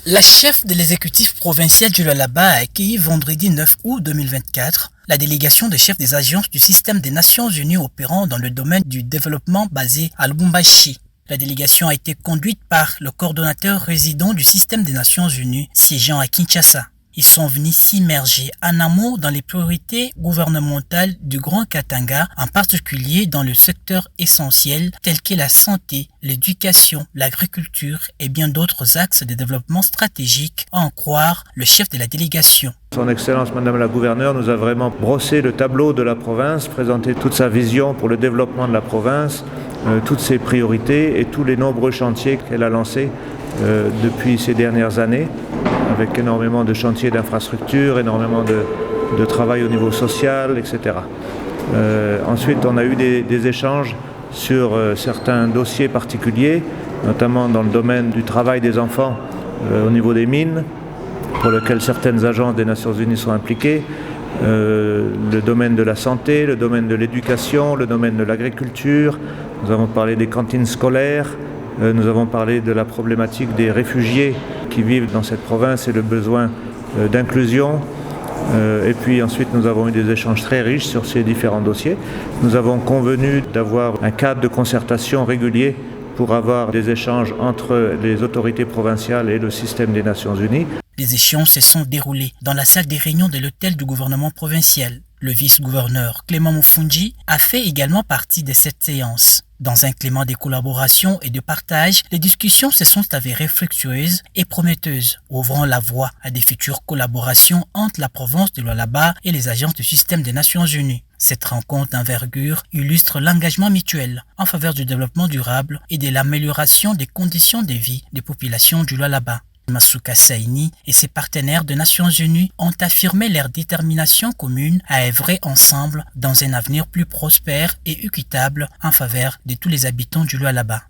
La chef de l'exécutif provincial du Lualaba a accueilli vendredi 9 août 2024 la délégation des chefs des agences du système des Nations Unies opérant dans le domaine du développement basé à Lubumbashi. La délégation a été conduite par le coordonnateur résident du système des Nations Unies siégeant à Kinshasa. Ils sont venus s'immerger en amont dans les priorités gouvernementales du Grand Katanga, en particulier dans le secteur essentiel tels que la santé, l'éducation, l'agriculture et bien d'autres axes de développement stratégique, à en croire le chef de la délégation. Son Excellence Madame la Gouverneure nous a vraiment brossé le tableau de la province, présenté toute sa vision pour le développement de la province, toutes ses priorités et tous les nombreux chantiers qu'elle a lancés depuis ces dernières années, avec énormément de chantiers d'infrastructures, énormément de travail au niveau social, etc. Ensuite, on a eu des échanges sur certains dossiers particuliers, notamment dans le domaine du travail des enfants au niveau des mines, pour lequel certaines agences des Nations Unies sont impliquées, le domaine de la santé, le domaine de l'éducation, le domaine de l'agriculture. Nous avons parlé des cantines scolaires, nous avons parlé de la problématique des réfugiés qui vivent dans cette province et le besoin d'inclusion. Et puis ensuite, nous avons eu des échanges très riches sur ces différents dossiers. Nous avons convenu d'avoir un cadre de concertation régulier pour avoir des échanges entre les autorités provinciales et le système des Nations Unies. Les échanges se sont déroulés dans la salle des réunions de l'hôtel du gouvernement provincial. Le vice-gouverneur Clément Mufungi a fait également partie de cette séance. Dans un climat de collaboration et de partage, les discussions se sont avérées fructueuses et prometteuses, ouvrant la voie à des futures collaborations entre la province de Lualaba et les agences du système des Nations Unies. Cette rencontre d'envergure illustre l'engagement mutuel en faveur du développement durable et de l'amélioration des conditions de vie des populations du Lualaba. Masuka Saini et ses partenaires des Nations Unies ont affirmé leur détermination commune à œuvrer ensemble dans un avenir plus prospère et équitable en faveur de tous les habitants du Lualaba.